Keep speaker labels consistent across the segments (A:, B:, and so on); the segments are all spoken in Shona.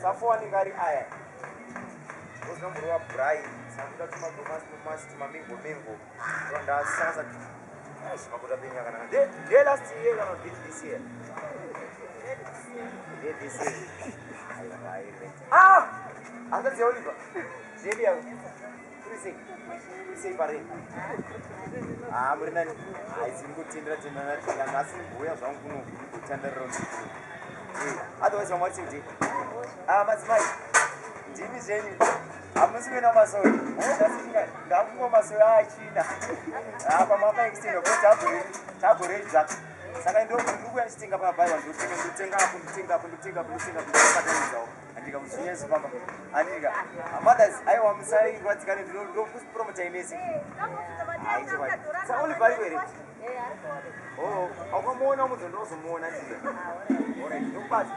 A: Safwani ngari aya. Uzomburwa Brian, samuka tuma domasi tuma mingo. Ronda sasa. Makuta pinya kana. De last year kana this year. This year. Ah! Anda Oliver. Zebia. Sei pare. Ah, murina ni. Ai simkutindira tinana nasi mbuya zvangu kuno kutandara. Otherwise, I'm watching it. Mas vai. Jimmy Jenny. I'm not going to maso. I'm going to maso. China. I'm not going to go to Jack. Saka ndo kuya chitinga pa bai wandu kutenga and you can see papa aniga mothers I want say what can do promote amazing sa only very very oh how come no mo ndo so mo na ndi ora ndo pas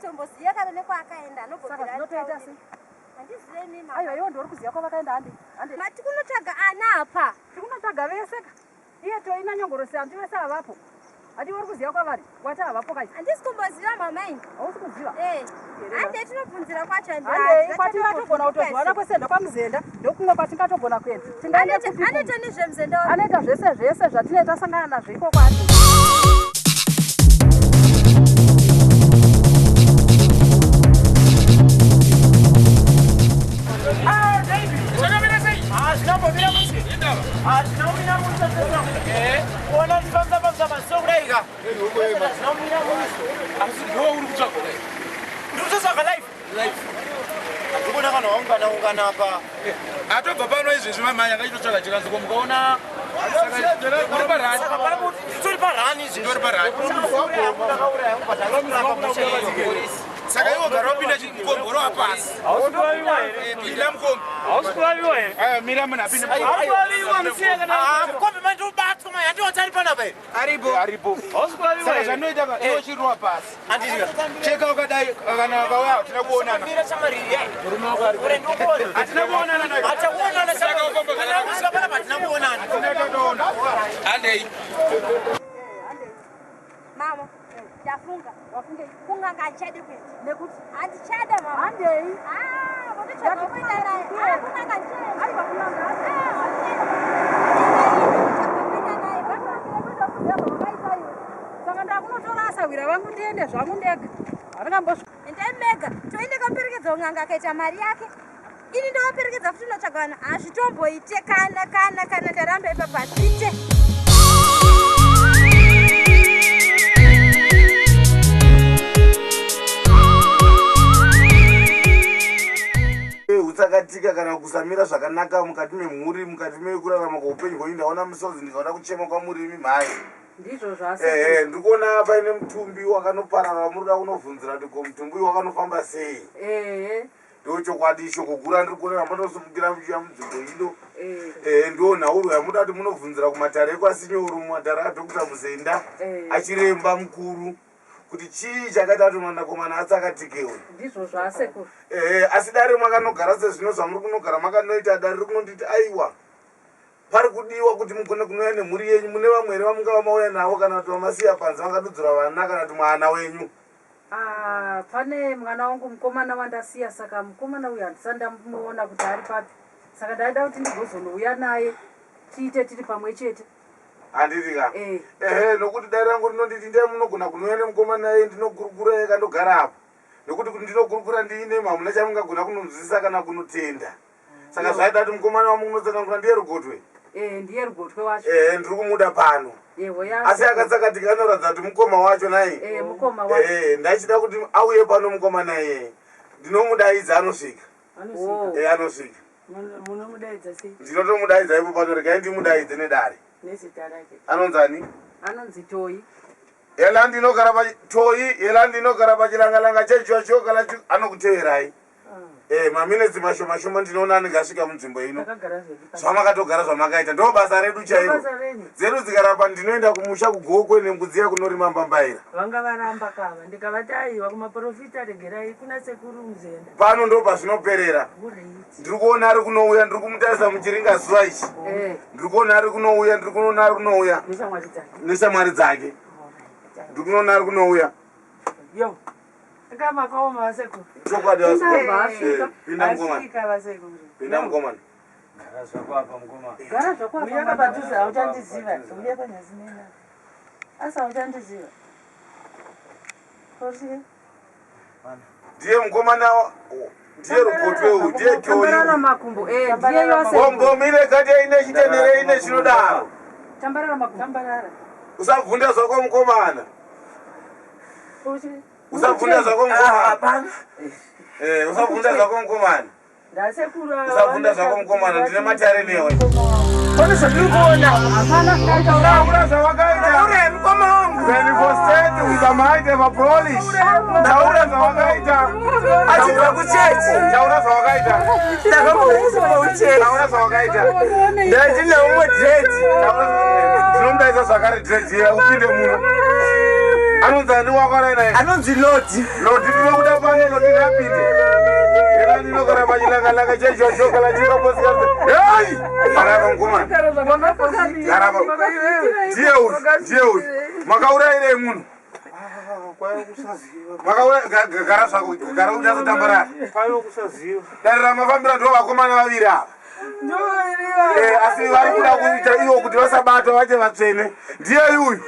B: kutomboziya kana nekwakaenda anobvira
C: zvinotoita sei?
B: Handizii nini.
C: Aiwa iwo ndori kuziya kwavakaenda hande.
B: Mati kunotsvaga ana apa.
C: Tikunotsvaga vese ka. Iye toina nyongorosi anti vese avapo. Ati uri kuziya kwavari? Wati avapo kai?
B: Handisi kumboziva mama ingi.
C: Hausi kuziva?
B: Hande tinobvunzira kwacho
C: hande kwati vatogona kutozwana kwesenda kwamuzenda ndokumwe kwatingatogona kuenda.
B: Anoita nezvemuzenda wake.
C: Anoita zvese zvatinenge tasangana nazvo iko kwati.
D: Atobva pano izvezvi mamai akaitotsvaga chikanzoko mukaona saka iwo gara wapinda mukomboro wapasi pinda mukombo mira munhu apindasaka zvanoita iwo chiriwa pasi cheka ukadai kana vakauya hatina kuonana hatina kuonana handei
B: Mama, ndafunga.
C: Wafunge
B: Kunga ngachede kwete.
C: nekuti
B: Handichede mama.
C: handei.
B: Vototsvaga kuenda naye. Kunga ngachede.
C: Aiwa kunanga. Saka ndakunotora asawira vangu ndiende zvangu ndega. Handingambosvika.
B: Endai mega. Toende kaperekedza unganga akaita mari yake. Ini ndakaperekedza futi unotsvaga vanhu. Hazvitomboite kana ndaramba ipapo hazviite.
E: Utsakatika kana kusamira zvakanaka mukati memhuri mukati mekurarama kweupenyu hwenyu. Ndaona misodzi ndikaona kuchema kwamurimi mhai.
C: Ndizvo zvasi.
E: Ndiri kuona paine mutumbi wakanoparara muruda kunobvunzira kuti ko mutumbi wakanofamba sei. Ndochokwadi ishoko gura ndiri kuona ramatosumukira muchiya munzvimbo ino. Ndo nhauro yamuda kuti munobvunzira kumatare ekwasinyoru mumatare adhokota Muzenda achiremba mukuru kuti chii chakaita kuti mwanakomana atsakatikewo.
C: Ndizvo zvasekuru.
E: Asi dare mwakanogara sezvino zvamuri kunogara makanoita dare rikunonditi aiwa pari kudiwa kuti mugone kunouya nemhuri yenyu. Mune vamwe here vamungava mauya navo kana kuti vamasiya panze vakadudzura vana kana kuti mwana wenyu?
C: Pane mwana wangu mukomana wandasiya, saka mukomana uyu handisandamuona kuti ari papi, saka ndaida kuti ndigozonouya naye tiite tiri pamwe chete.
E: Handiti ka? Nokuti dare rangu rinonditi ndai munogona kunouya nemukomana ye ndinogurukura yakandogara apa. Nokuti kuti ndinogurukura ndiine hamuna chamungagona kunonzwisisa kana kunotenda. Saka zvaida kuti mukomana wamunotsanangura ndiye Rugotwe.
C: Ndiye Rugotwe wacho.
E: Ndiri kumuda pano. Asi akatsakatika anoratidza kuti mukoma wacho naye.
C: Mukoma wacho.
E: Ndachida kuti auye pano mukomana iye. Ndinomudaidza anosvika. Anosvika.
C: Munomudaidza sei?
E: Ndinotomudaidza ipo pano, regai ndimudaidze nedare.
C: Nezita rake.
E: Anonzani?
C: Anonzi Toyi.
E: Yela ndinogara pachilangalanga chechocho kana anokuteverai. Maminitsi mashoma ndinoona anengasvika munzvimbo ino. Zvamakatogara zvamakaita ndo basa redu chairo. Zedu dzikarapa ndinoenda kumusha kugokwe nembudziya kunorima mbambaira.
F: Vanga varamba kava ndikavati aiwa kumaprofita regerai kuna sekuru Muzenda.
E: Pano ndo pazvinoperera. Ndiri kuona ari kunouya, ndiri kumutarisa muchiringa zuva ichi. Ndiri kuona ari kunouya, ndiri kuona ari kunouya. Neshamwari dzake. Ndiri kuona ari kunouya.
F: Yo. Kama kaoma wasekuru.
E: Chokwadi wasekuru.
F: Pinda mkomana.
E: Pinda mkomana.
D: gara zvakwapa mukomana.
F: Gara zvakwapa. Uyaka padhuze hauchandiziva. Uya panyazi nena. Asa hauchandiziva. Kosi.
E: Ndiye mukomana ndiye Rugotwe uyu, ndiye Toyi.
C: Tambarara makumbo. Ndiye yose.
E: Bombomire kati ine chitenere ine chinodaro.
C: Tambarara makumbo.
F: Tambarara.
E: Usabvunda zvako mukomana.
F: Kosi.
E: Usabvunda zvako mukomana. Hapana. Usabvunda zvako mukomana. Usabvunda zvako mukomana, ndine matare newe.
F: Kone zvandiri kuona.
C: Hapana
E: Taura zvawakaita.
F: Taura mukoma wangu.
E: 24/7 ukamaite vapolish. Taura zvawakaita.
F: Achibva kuchechi.
E: Taura zvawakaita.
F: Ndakamboiswa kuchechi.
E: Taura zvawakaita.
F: Ndine umwe dread.
E: Ndinomudaidza zvakare dread upinde muno. Anonzani wakwana naye.
A: Anonzi Loti.
E: Loti tinokuda pano Loti rapinde. Ela ndinogara pachilanga checho chokala chikaposi. Hey! Araba ngoma. Araba. Ndiye uyu. Makauraire munhu.
D: Kwayo kusaziva.
E: Makaura gara zvako gara uchazotambarara.
D: Kwayo kusaziva.
E: Darira mafambira ndo vakomana vaviri ava. Asi vari kuda kuita iwo kuti vasabatwa vache vatsvene. Ndiye uyu.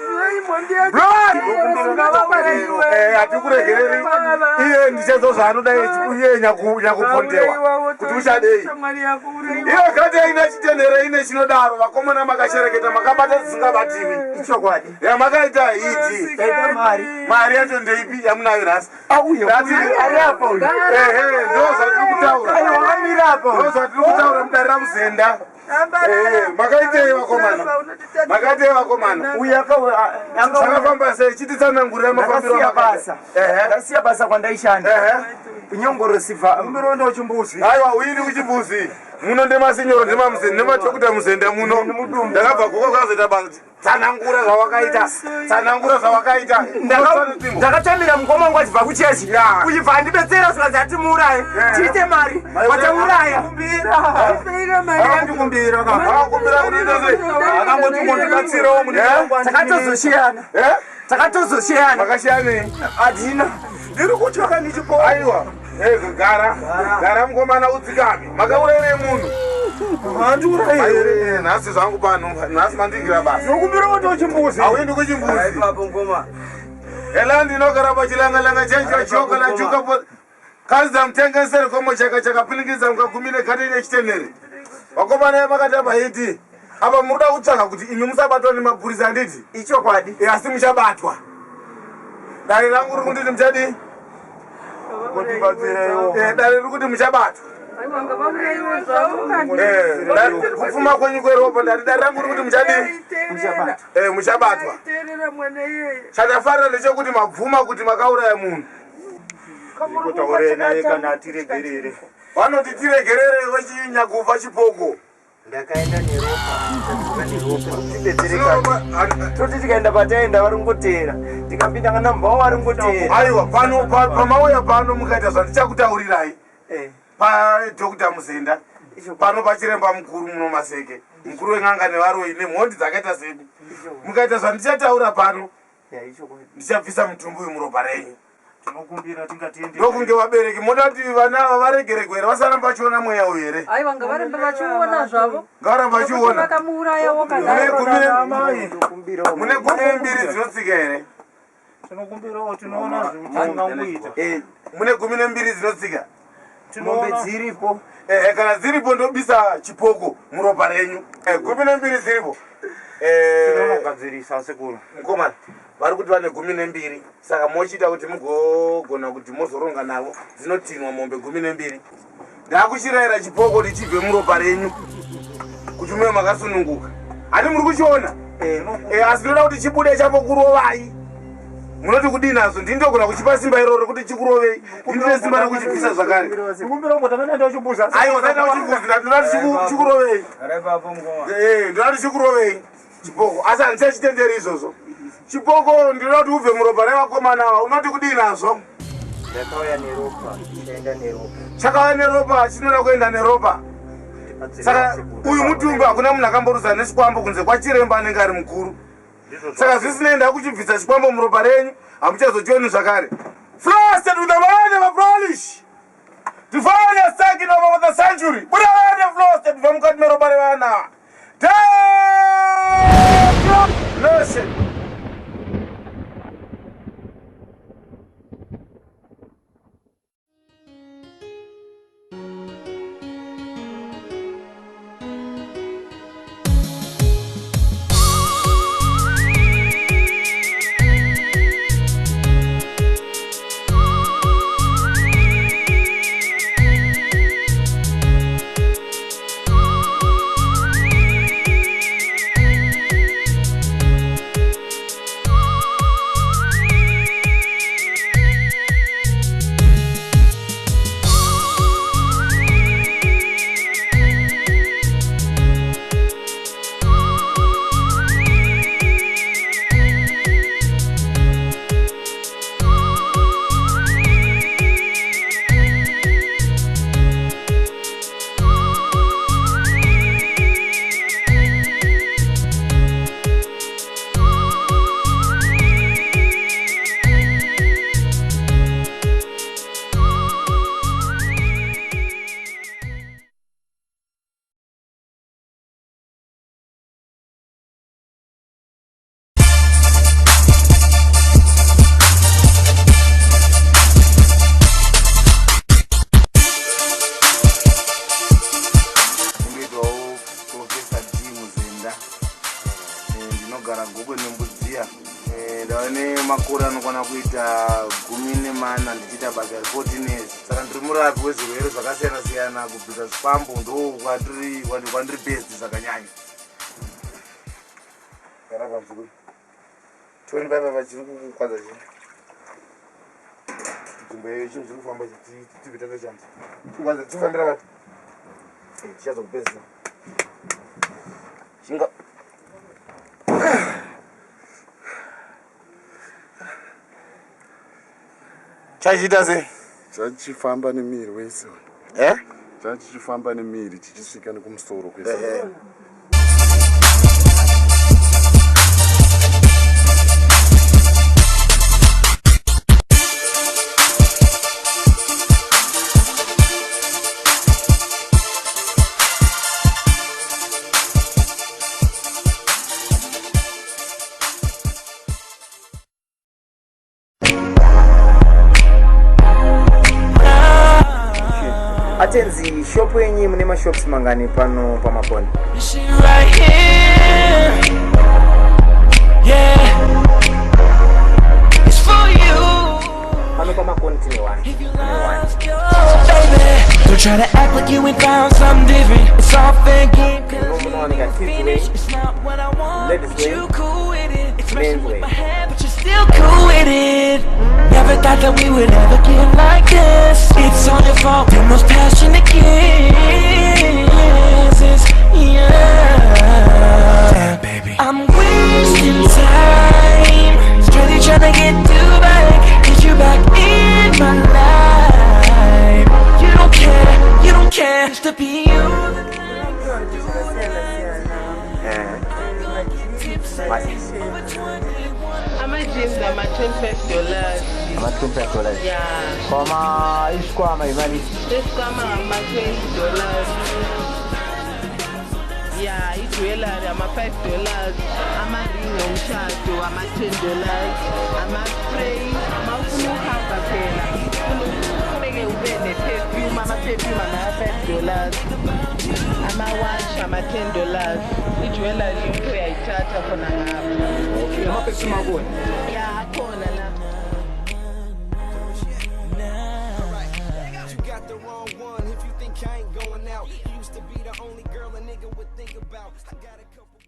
E: Hatikuregereri iye ndichazozvaanoda iye nyakupondewa kuti uchadei iye gati aina chitendere ine chinodaro vakomana makashereketa makabata zvisingabatiwi ichokwadi yamakaita iti mari yacho ndeipi yamunayo nhasi ndozvatiri kutaura mudarira muzenda makaitei vakomana makaitei vakomana zvakafamba sei chititsanangurira mafambiro
A: ndasiya basa kwandaishanda kunyongorosiva
D: Umbironda uchimbuzi.
E: aiwa uini kuchimbuzi muno ndemasinyoro nemadhokuta muzenda muno ndakabva kuko kazoita basa tsanangura zvawakaita
A: ndakatamira mukoma wangu achibva kuchechi uchibva andibetsera zvikazati atimuuraye tiite mari watauraya
E: akandikumbira akangotimondibatsirawo
A: takatozoshiyana
E: makashiyanei
A: adina
E: ndiri kutsvaka ndichipo aiwa gara mukomana udzikame makaurayirei munhu nhasi zvangu pano nhasi mandingira basa
D: Nokumbira kuti uchimbuzi.
E: hauendi kuchimbuzi ela ndinogara pachilangalanga chanchochokalanchuka kazi mutengeseri komo chakapilingidza mukagumi negate nechitenere vakomana makatamba iti apa muruda kutsvaga kuti imi musabatwa nemapurisa handiti
A: ichokwadi
E: asi muchabatwa dare rangu riri kunditi muchadii dare riri kuti muchabatwa kupfuma kwenyu kweropa ndati dare rangu riri kuti muchadii muchabatwa chatafarira ndechekuti mabvuma kuti makauraya munhu
D: Kutaure naye kana atiregerere.
E: vanoti tiregerere wechinyakufa chipoko
A: ndakaenda neropa toti tikaenda pataenda vari ngotera tikapinda kana mbao vari ngotera
E: aiwa pamauya pano mukaita zvandichakutaurirai padhokuta muzenda pano pachiremba mukuru muno maseke mukuru weng'anga nevaroi nemhondi dzakaita sedu mukaita zvandicataura pano ndichabvisa mutumbi uyu muropa renyu
D: Tinokumbira tingatiende.
E: ndokunge vabereki moda kuti vana ava varegererwe here vasaramba vachiona mweya uyu here
C: aiwa ngavaramba vachiona zvavo
E: ngavaramba vachiona
C: vakamuurayawo
E: mune gumi mbiri dzinotsika here
D: Tinokumbirawo tinoona zvimutinganguita.
E: mune gumi nembiri dzinotsika
A: mombe dziripo
E: kana dziripo ndobisa chipoko muropa renyu gumi nembiri dziripo
D: Tinogadzirisa sekuru.
E: mukomana vari kuti vane gumi nembiri saka mochita kuti mugogona kuti mozoronga navo dzinotinwa mombe gumi nembiri ndaakuchirayira chipoko ndichibve muropa renyu kuti muve makasununguka hati muri kuchiona asi ndoda kuti chibude chapokurovai munoti kudii nazvo ndindogona kuchipa simba iroro kuti chikurovei ndine simba rekuchipisa zvakare
D: Tinokumbira kuti takaenda uchimbuzi.
E: aiwa saita uchimbuzi ndinoti chikurovei ndinoti chikurovei chipoko asi handichachitenderi izvozvo chipoko ndinoda kuti ubve muropa revakomana ava unoti kudii nazvo
A: ndakauya neropa chaenda neropa
E: chakauya neropa chinoda kuenda neropa saka uyu mutumbi hakuna munhu akamboruza nechikwambo kunze kwachiremba anenge ari mukuru saka zvisinei ndakuchibvisa chikwambo muropa renyu hamuchazochioni zvakare flasted with the mind of a polish divine second over the century buda vane flasted bva mukati meropa revana nation gumi nemana ndichiita basa re14 years saka ndiri murapi wezvirwere zvakasiyana siyana kubvisa zvifambo ndo kwandiri best zvakanyanya yarapa mvuku 25 vachiri kukwadza chii nzvimbo yeyo chinhu chiri kufamba chitibvitaka chandi kukwadza tifambira vapi tichazokupedzisa chinga chachiita sei
G: chachifamba nemiri wese chachichifamba nemiri chichisvika nekumusoro kwese
A: Atenzi shop yenyi mune mashops mangani pano pamaponi pano pamaponi tine one.
H: Don't try to act like you ain't found something different. It's all fair game. It's not what I want, but you cool with it. It's messing with my head, but you're still cool with it. Never thought that we would ever get like this. It's all your fault. The most passionate kisses. Yeah. Damn, baby. I'm wasting time. Straight trying to get you back. Get you back in my life. You don't care. Used to be you.
I: My dreams are my $25.
A: My $25.
I: Yeah.
A: Koma iskwama imali.
I: Iskwama my $20. Yeah, ijewelry ama $5. Ama ring omshado ama $10. Ama spray ama ufuna uhamba phela. Kumele ube ne-perfume ama perfume ama $5. Ama watch ama $10. Ijewelry yonke uyayithatha khona ngapho.
A: Ama perfume akona.
I: Yeah, akhona la.
H: The wrong one if you think I ain't going out. You used to be the only girl a nigga would think about. I got a couple